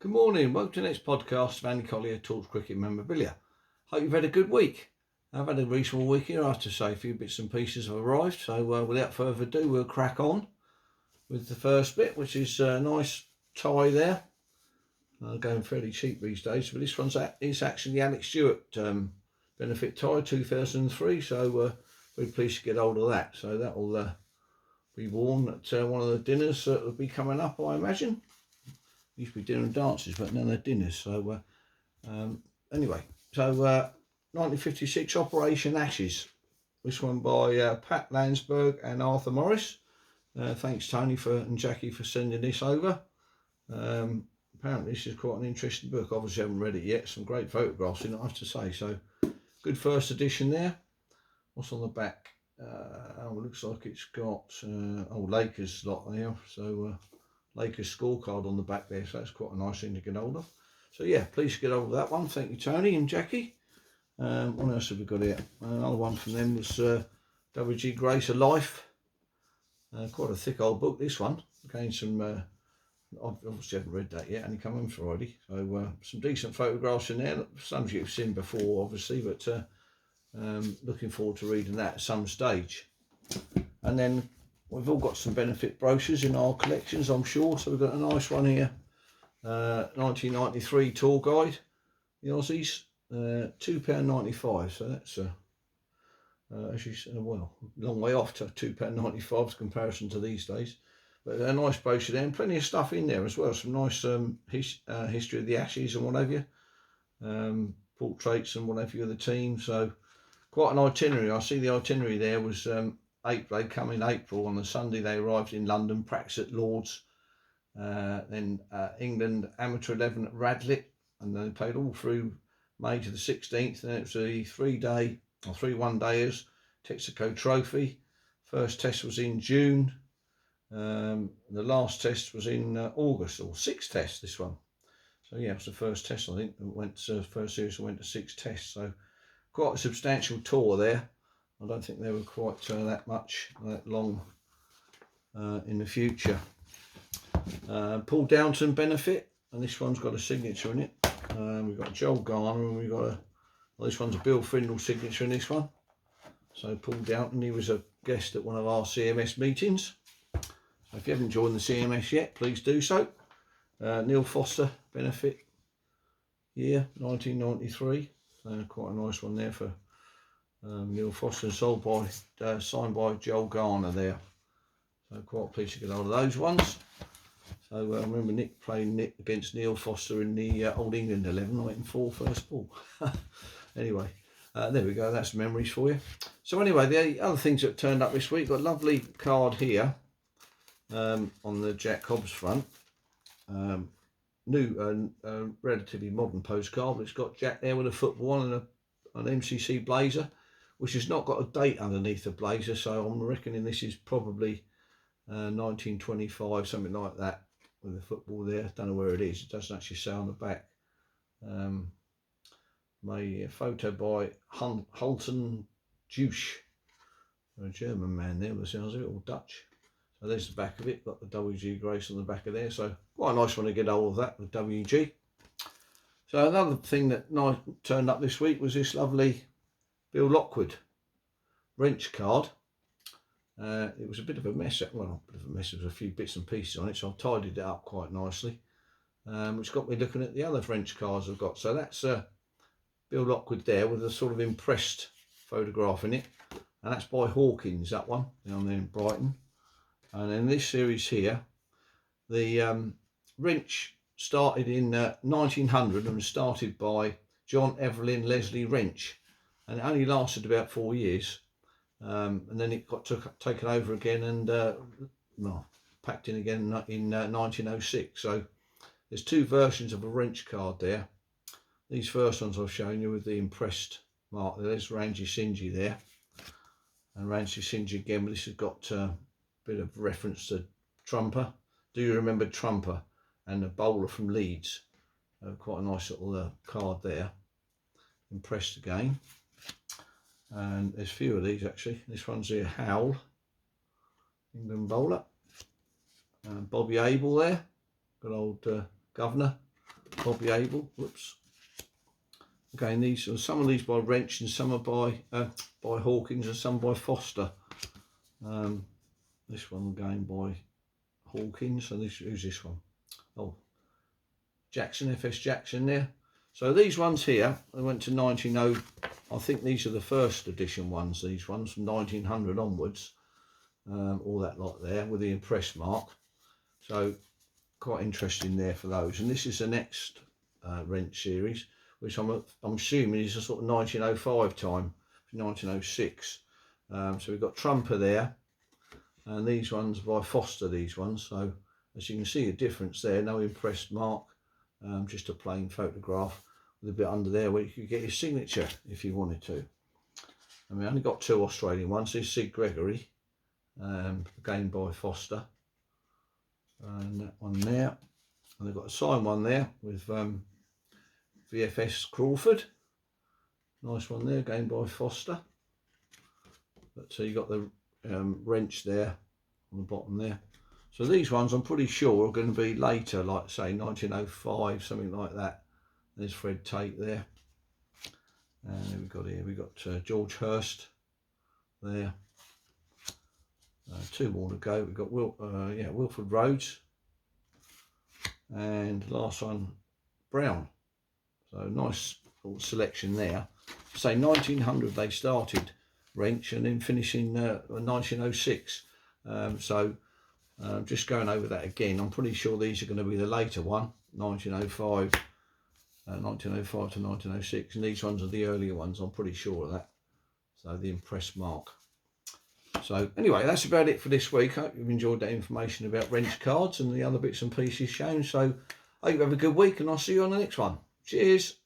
Good morning, welcome to the next podcast of Andy Collier-talks cricket memorabilia. Hope you've had a good week. I've had a reasonable week here, I have to say. A few bits and pieces have arrived, so without further ado, we'll crack on with the first bit, which is a nice tie there. Going fairly cheap these days, but this one's is actually the Alex Stewart benefit tie 2003, so very pleased to get hold of that. So that will be worn at one of the dinners that will be coming up, I imagine. Used to be dinner and dances, but now they're dinners. So anyway, so 1956 Operation Ashes. This one by Pat Landsberg and Arthur Morris. Thanks Tony and Jackie for sending this over. Apparently this is quite an interesting book. Obviously I haven't read it yet. Some great photographs in it, I have to say. So good first edition there. What's on the back? It looks like it's got Lakers lot there. So Lakers scorecard on the back there, so that's quite a nice thing to get hold of. So yeah, please get hold of that one. Thank you Tony and Jackie. What else have we got here? Another one from them was W.G. Grace, A Life. Quite a thick old book, this one. Again, some obviously haven't read that yet, only come on Friday. So some decent photographs in there. Some you've seen before obviously, but looking forward to reading that at some stage. And then we've all got some benefit brochures in our collections, I'm sure. So we've got a nice one here, 1993 tour guide, the Aussies, £2.95. So that's actually, well, a long way off to £2.95 comparison to these days. But a nice brochure there, and plenty of stuff in there as well. Some nice history of the Ashes and what have you, portraits and what have you of the team. So quite an itinerary. I see the itinerary there was April. They come in April. On the Sunday they arrived in London, practice at Lord's, then England amateur 11 at Radlett, and they played all through May to the 16th. And it was a 3 one-dayers, Texaco Trophy. First test was in June. The last test was in August, or 6 tests this one. So yeah, it was the first test, I think. First series went to 6 tests. So quite a substantial tour there. I don't think they were quite that long in the future. Paul Downton benefit, and this one's got a signature in it. We've got Joel Garner, and we've got this one's a Bill Frindle signature in this one. So Paul Downton, he was a guest at one of our CMS meetings. So if you haven't joined the CMS yet, please do so. Neil Foster benefit year 1993. Quite a nice one there for Neil Foster, signed by Joel Garner there. So quite pleased to get hold of those ones. So I remember Nick playing against Neil Foster in the Old England 11, went in 4 first ball. Anyway, there we go, that's memories for you. So anyway, the other things that turned up this week, got a lovely card here on the Jack Hobbs front. New, relatively modern postcard, but it's got Jack there with a football and an MCC blazer, which has not got a date underneath the blazer, so I'm reckoning this is probably 1925, something like that, with the football there. Don't know where it is, it doesn't actually say on the back. My photo by Halton Juice, a German man there, but sounds a bit all Dutch. So there's the back of it, got the W.G. Grace on the back of there, so quite a nice one to get hold of that with W.G. So another thing that turned up this week was this lovely Bill Lockwood wrench card. It was a bit of a mess, well, a bit of a mess, there was a few bits and pieces on it, so I've tidied it up quite nicely, which got me looking at the other French cards I've got. So that's Bill Lockwood there with a sort of impressed photograph in it, and that's by Hawkins, that one, down there in Brighton. And in this series here, the wrench started in 1900 and was started by John Evelyn Leslie Wrench, and it only lasted about 4 years, and then it got taken over again and packed in again in 1906. So there's 2 versions of a wrench card there. These first ones I've shown you with the impressed mark. There's Ranji Singh there, and Ranji Singh again, but this has got bit of reference to Trumper. Do you remember Trumper? And a bowler from Leeds. Quite a nice little card there. Impressed again. And there's a few of these actually. This one's here, Howell, England bowler. Bobby Abel there, good old governor. Bobby Abel. Whoops. Again, these are some of these by Wrench and some are by Hawkins and some by Foster. This one again by Hawkins. So who's this one? Oh, Jackson, FS Jackson there. So these ones here, they went to 1900. I think these are the first edition ones. These ones from 1900 onwards. All that lot there with the impress mark. So quite interesting there for those. And this is the next Wrench series, which I'm assuming is a sort of 1905 time, 1906. So we've got Trumper there, and these ones by Foster, these ones. So as you can see, a difference there, no impressed mark, just a plain photograph with a bit under there where you could get your signature if you wanted to. And we only got 2 Australian ones. This is Sid Gregory, again by Foster, and that one there. And they've got a signed one there with VFS Crawford. Nice one there, again by Foster. But so you got the Wrench there on the bottom there. So these ones I'm pretty sure are going to be later, like say 1905, something like that. There's Fred Tate there. And we've got George Hurst there. 2 more to go. We've got Wilford Rhodes, and last one Brown. So nice little selection there. Say 1900 they started Wrench, and then finishing 1906. Just going over that again, I'm pretty sure these are going to be the later one, 1905 to 1906, and these ones are the earlier ones, I'm pretty sure of that. So the impress mark. So anyway, that's about it for this week. I hope you've enjoyed that information about Wrench cards and the other bits and pieces shown. So I hope you have a good week, and I'll see you on the next one. Cheers.